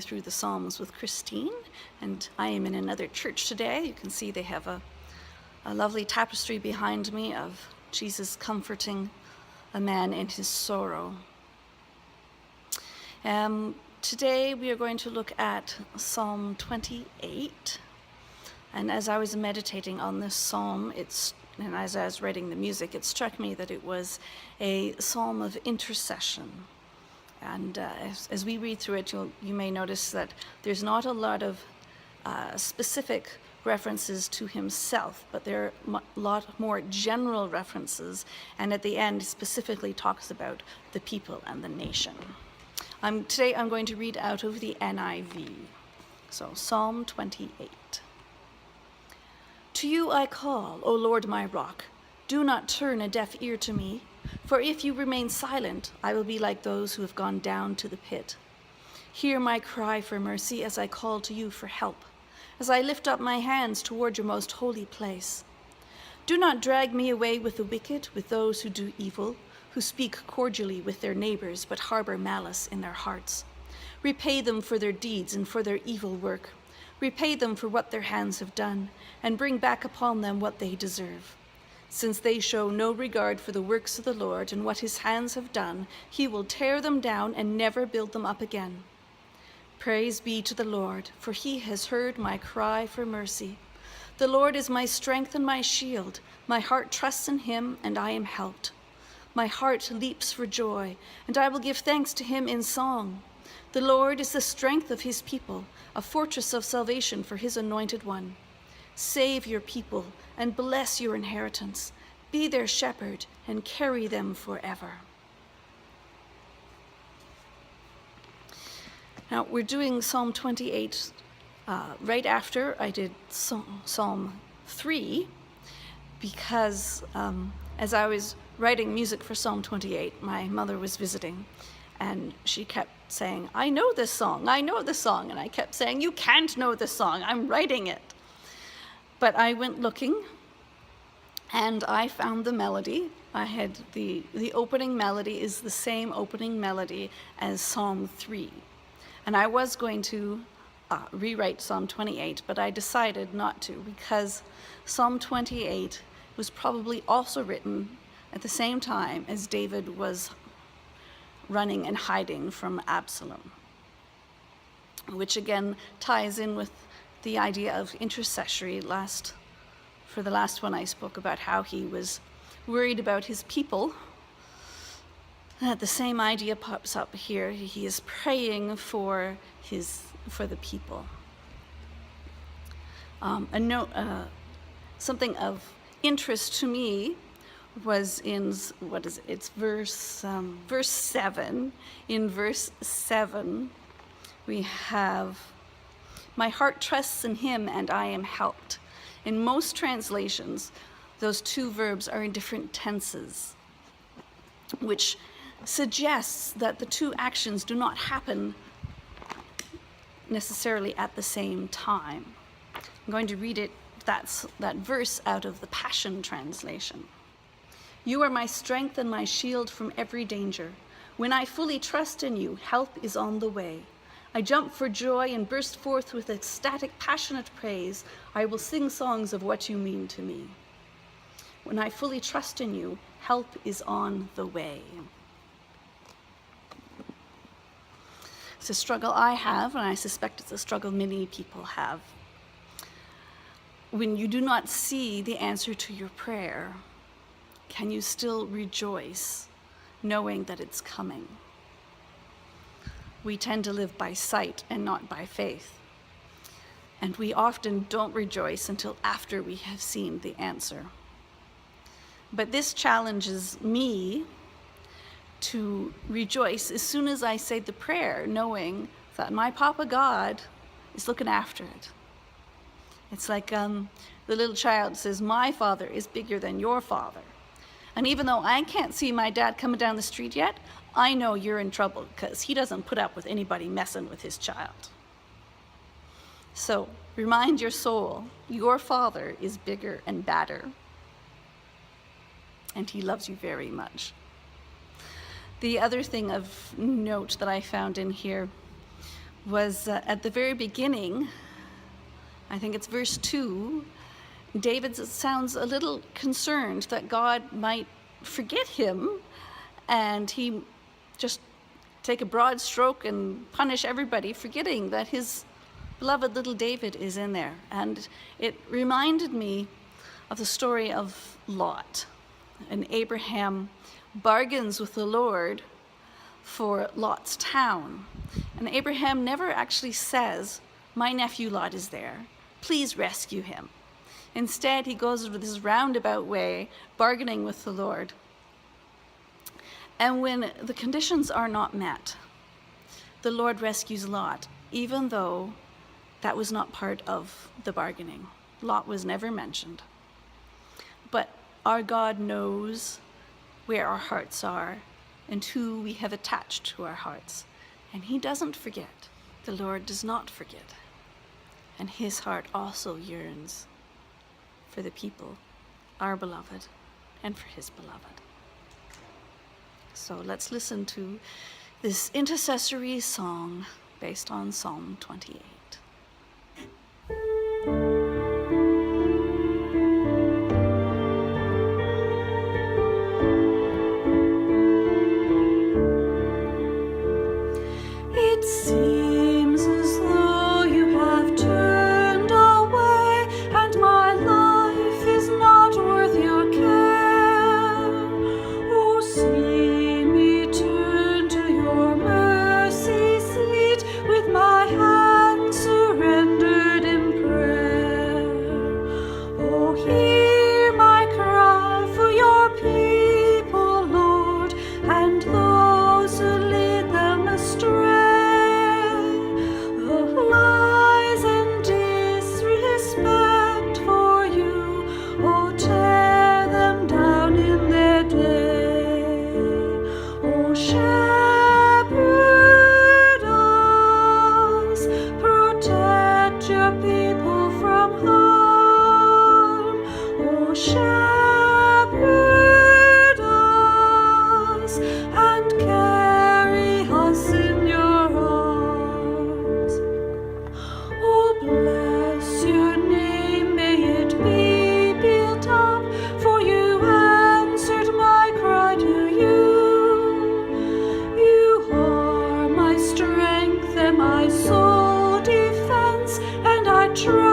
going through the Psalms with Christine, and I am in another church today. You can see they have a lovely tapestry behind me of Jesus comforting a man in his sorrow. Today we are going to look at Psalm 28, and as I was meditating on this psalm, and as I was writing the music, it struck me that it was a psalm of intercession. And as we read through it, you may notice that there's not a lot of specific references to himself, but there are a lot more general references, and at the end specifically talks about the people and the nation. Today I'm going to read out of the NIV. So Psalm 28. To you I call, O Lord my rock. Do not turn a deaf ear to me, for if you remain silent, I will be like those who have gone down to the pit. Hear my cry for mercy as I call to you for help, as I lift up my hands toward your most holy place. Do not drag me away with the wicked, with those who do evil, who speak cordially with their neighbors but harbor malice in their hearts. Repay them for their deeds and for their evil work. Repay them for what their hands have done, and bring back upon them what they deserve. Since they show no regard for the works of the Lord and what his hands have done, he will tear them down and never build them up again. Praise be to the Lord, for he has heard my cry for mercy. The Lord is my strength and my shield. My heart trusts in him, and I am helped. My heart leaps for joy, and I will give thanks to him in song. The Lord is the strength of his people, a fortress of salvation for his anointed one. Save your people and bless your inheritance. Be their shepherd and carry them forever. Now, we're doing Psalm 28 right after I did Psalm 3, because as I was writing music for Psalm 28, my mother was visiting, and she kept saying, I know this song, and I kept saying, you can't know this song, I'm writing it. But I went looking, and I found the melody. I had the opening melody is the same opening melody as Psalm 3. And I was going to rewrite Psalm 28, but I decided not to, because Psalm 28 was probably also written at the same time as David was running and hiding from Absalom, which again ties in with the idea of intercessory. For the last one I spoke about how he was worried about his people. The same idea pops up here. He is praying for the people. Something of interest to me was in verse 7. In verse 7, we have, my heart trusts in him and I am helped. In most translations, those two verbs are in different tenses, which suggests that the two actions do not happen necessarily at the same time. I'm going to read that verse out of the Passion Translation. You are my strength and my shield from every danger. When I fully trust in you, help is on the way. I jump for joy and burst forth with ecstatic, passionate praise. I will sing songs of what you mean to me. When I fully trust in you, help is on the way. It's a struggle I have, and I suspect it's a struggle many people have. When you do not see the answer to your prayer, can you still rejoice knowing that it's coming? We tend to live by sight and not by faith. And we often don't rejoice until after we have seen the answer. But this challenges me to rejoice as soon as I say the prayer, knowing that my Papa God is looking after it. It's like the little child says, my father is bigger than your father. And even though I can't see my dad coming down the street yet, I know you're in trouble because he doesn't put up with anybody messing with his child. So remind your soul, your father is bigger and badder, and he loves you very much. The other thing of note that I found in here was at the very beginning, I think it's verse 2, David sounds a little concerned that God might forget him and he just take a broad stroke and punish everybody, forgetting that his beloved little David is in there. And it reminded me of the story of Lot. And Abraham bargains with the Lord for Lot's town. And Abraham never actually says, my nephew Lot is there, please rescue him. Instead, he goes this roundabout way, bargaining with the Lord. And when the conditions are not met, the Lord rescues Lot, even though that was not part of the bargaining. Lot was never mentioned. But our God knows where our hearts are and who we have attached to our hearts. And he doesn't forget. The Lord does not forget. And his heart also yearns for the people, our beloved, and for his beloved. So let's listen to this intercessory song based on Psalm 28. It seems as though you have turned away, and my life is not worth your care. Oh, see me turn to your mercy seat with my hands surrendered in prayer. Oh, hear my cry for your people, Lord, and those who lead them astray. The lies and disrespect for you, oh, tear them down in their day. Oh, shepherd us, protect your people from harm. Oh, shepherd us, and carry us in your arms. Oh, bless your name, may it be built up, for you answered my cry to you. You are my strength and my sole defense, and I trust